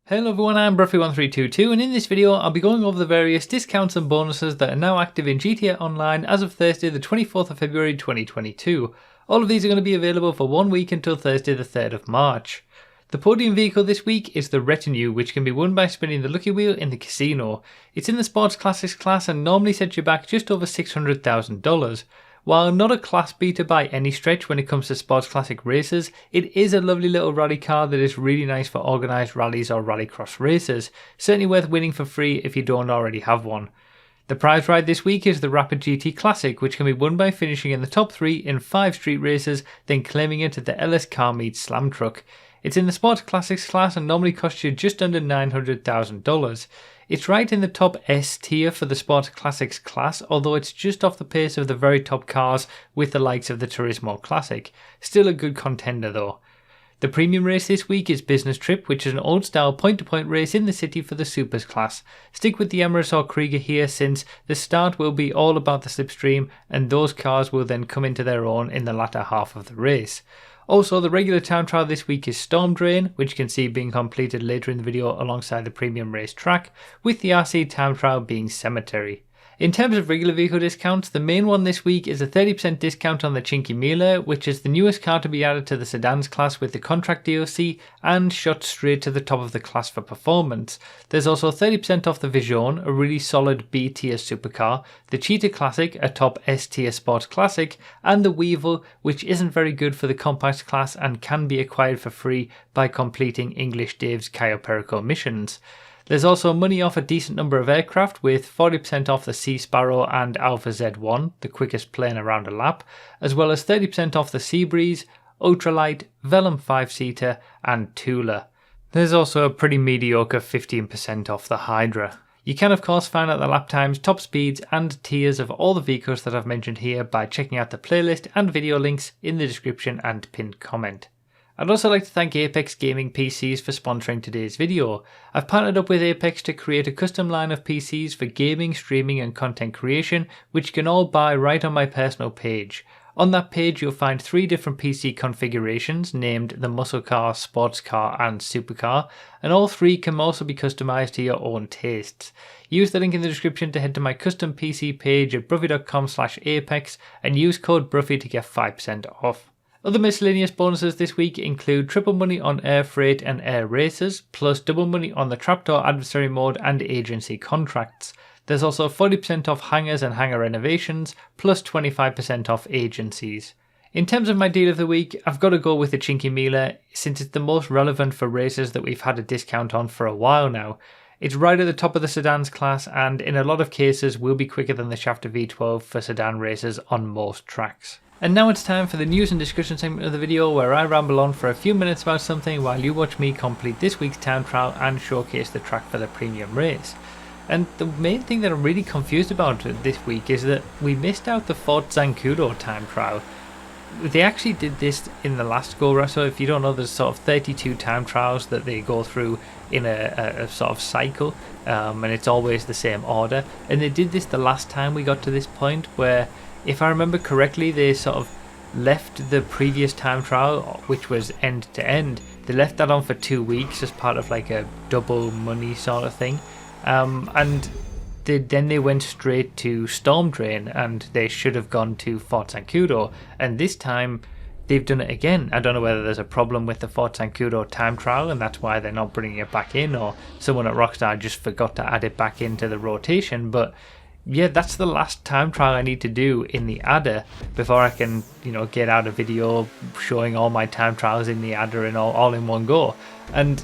Hello everyone, I'm Bruffy1322 and in this video I'll be going over the various discounts and bonuses that are now active in GTA Online as of Thursday the 24th of February 2022. All of these are going to be available for 1 week until Thursday the 3rd of March. The podium vehicle this week is the Retinue, which can be won by spinning the lucky wheel in the casino. It's in the Sports Classics class and normally sets you back just over $600,000. While not a class beater by any stretch when it comes to sports classic races, it is a lovely little rally car that is really nice for organised rallies or rallycross races, certainly worth winning for free if you don't already have one. The prize ride this week is the Rapid GT Classic, which can be won by finishing in the top 3 in 5 street races, then claiming it at the LS Car Meets Slam Truck. It's in the Sports Classics class and normally costs you just under $900,000. It's right in the top S tier for the Sports Classics class, although it's just off the pace of the very top cars with the likes of the Turismo Classic. Still a good contender though. The premium race this week is Business Trip, which is an old style point-to-point race in the city for the Supers class. Stick with the Emirates or Krieger here since the start will be all about the slipstream and those cars will then come into their own in the latter half of the race. Also, the regular time trial this week is Storm Drain, which you can see being completed later in the video alongside the premium race track, with the RC time trial being Cemetery. In terms of regular vehicle discounts, the main one this week is a 30% discount on the Chinky Mila, which is the newest car to be added to the sedans class with the contract DLC and shot straight to the top of the class for performance. There's also 30% off the Vision, a really solid B tier supercar, the Cheetah Classic, a top S tier sports classic, and the Weevil, which isn't very good for the compact class and can be acquired for free by completing English Dave's Cayo Perico missions. There's also money off a decent number of aircraft with 40% off the Sea Sparrow and Alpha Z1, the quickest plane around a lap, as well as 30% off the Seabreeze, Ultralight, Vellum 5-seater and Tula. There's also a pretty mediocre 15% off the Hydra. You can of course find out the lap times, top speeds and tiers of all the vehicles that I've mentioned here by checking out the playlist and video links in the description and pinned comment. I'd also like to thank Apex Gaming PCs for sponsoring today's video. I've partnered up with Apex to create a custom line of PCs for gaming, streaming and content creation, which you can all buy right on my personal page. On that page you'll find 3 different PC configurations named the Muscle Car, Sports Car and Supercar, and all 3 can also be customised to your own tastes. Use the link in the description to head to my custom PC page at bruffy.com/apex and use code Bruffy to get 5% off. Other miscellaneous bonuses this week include triple money on air freight and air races, plus double money on the Trapdoor adversary mode and agency contracts. There's also 40% off hangars and hangar renovations, plus 25% off agencies. In terms of my deal of the week, I've got to go with the Chinky Mila since it's the most relevant for races that we've had a discount on for a while now. It's right at the top of the sedans class and in a lot of cases will be quicker than the Shafter V12 for sedan races on most tracks. And now it's time for the news and discussion segment of the video where I ramble on for a few minutes about something while you watch me complete this week's time trial and showcase the track for the premium race. And the main thing that I'm really confused about this week is that we missed out the Fort Zancudo time trial. They actually did this in the last go round, so if you don't know, there's sort of 32 time trials that they go through in a sort of cycle, and it's always the same order. And they did this the last time we got to this point where, if I remember correctly, they sort of left the previous time trial, which was end to end, they left that on for 2 weeks as part of like a double money sort of thing. And then they went straight to Storm Drain and they should have gone to Fort Zancudo. And this time they've done it again. I don't know whether there's a problem with the Fort Zancudo time trial and that's why they're not bringing it back in, or someone at Rockstar just forgot to add it back into the rotation. But yeah, that's the last time trial I need to do in the adder before I can, get out a video showing all my time trials in the adder and all in one go. And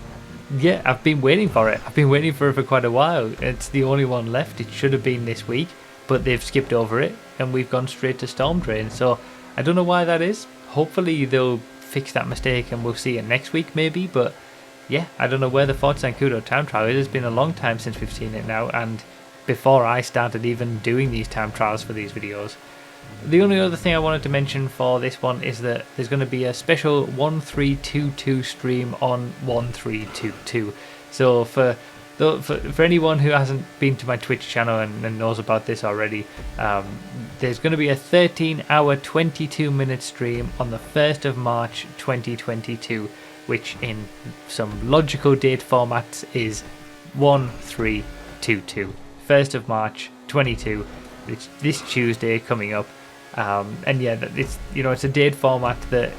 yeah, I've been waiting for it. I've been waiting for it for quite a while. It's the only one left. It should have been this week, but they've skipped over it and we've gone straight to Storm Drain. So I don't know why that is. Hopefully they'll fix that mistake and we'll see it next week maybe. But yeah, I don't know where the Fort Zancudo time trial is. It's been a long time since we've seen it now, and before I started even doing these time trials for these videos. The only other thing I wanted to mention for this one is that there's going to be a special 1322 stream on 1322. So for anyone who hasn't been to my Twitch channel and knows about this already, there's going to be a 13-hour 22-minute stream on the 1st of March 2022, which in some logical date formats is 1322. 1st of March 22. It's this Tuesday coming up. And yeah, it's, you know, it's a date format that,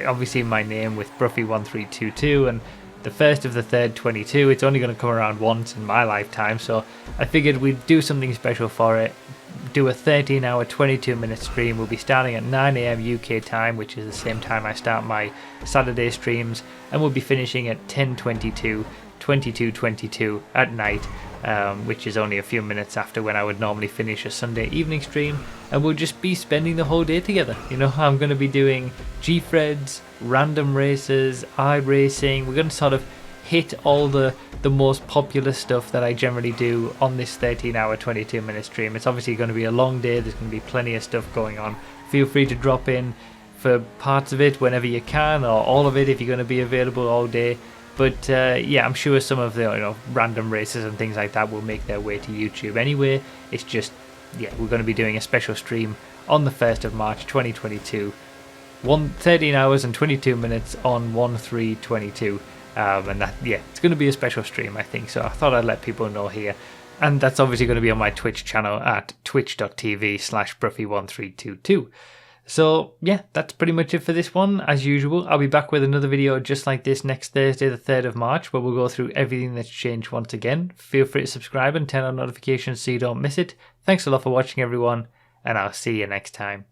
obviously my name with Bruffy1322 and the 1st of the 3rd 22, it's only going to come around once in my lifetime, so I figured we'd do something special for it. Do a 13-hour 22-minute stream. We'll be starting at 9 AM UK time, which is the same time I start my Saturday streams, and we'll be finishing at 10:22, 22:22 at night, which is only a few minutes after when I would normally finish a Sunday evening stream, and we'll just be spending the whole day together. You know, I'm going to be doing G-Freds, random races, iRacing. We're going to sort of hit all the most popular stuff that I generally do on this 13-hour 22-minute stream. It's obviously going to be a long day. There's going to be plenty of stuff going on. Feel free to drop in for parts of it whenever you can, or all of it if you're going to be available all day. But yeah, I'm sure some of the, you know, random races and things like that will make their way to YouTube anyway. It's just, yeah, we're going to be doing a special stream on the 1st of March 2022. 13 hours and 22 minutes on 1322. And that, yeah, it's going to be a special stream, I think. So I thought I'd let people know here. And that's obviously going to be on my Twitch channel at twitch.tv/Bruffy1322. So yeah, that's pretty much it for this one. As usual, I'll be back with another video just like this next Thursday, the 3rd of March, where we'll go through everything that's changed once again. Feel free to subscribe and turn on notifications so you don't miss it. Thanks a lot for watching, everyone, and I'll see you next time.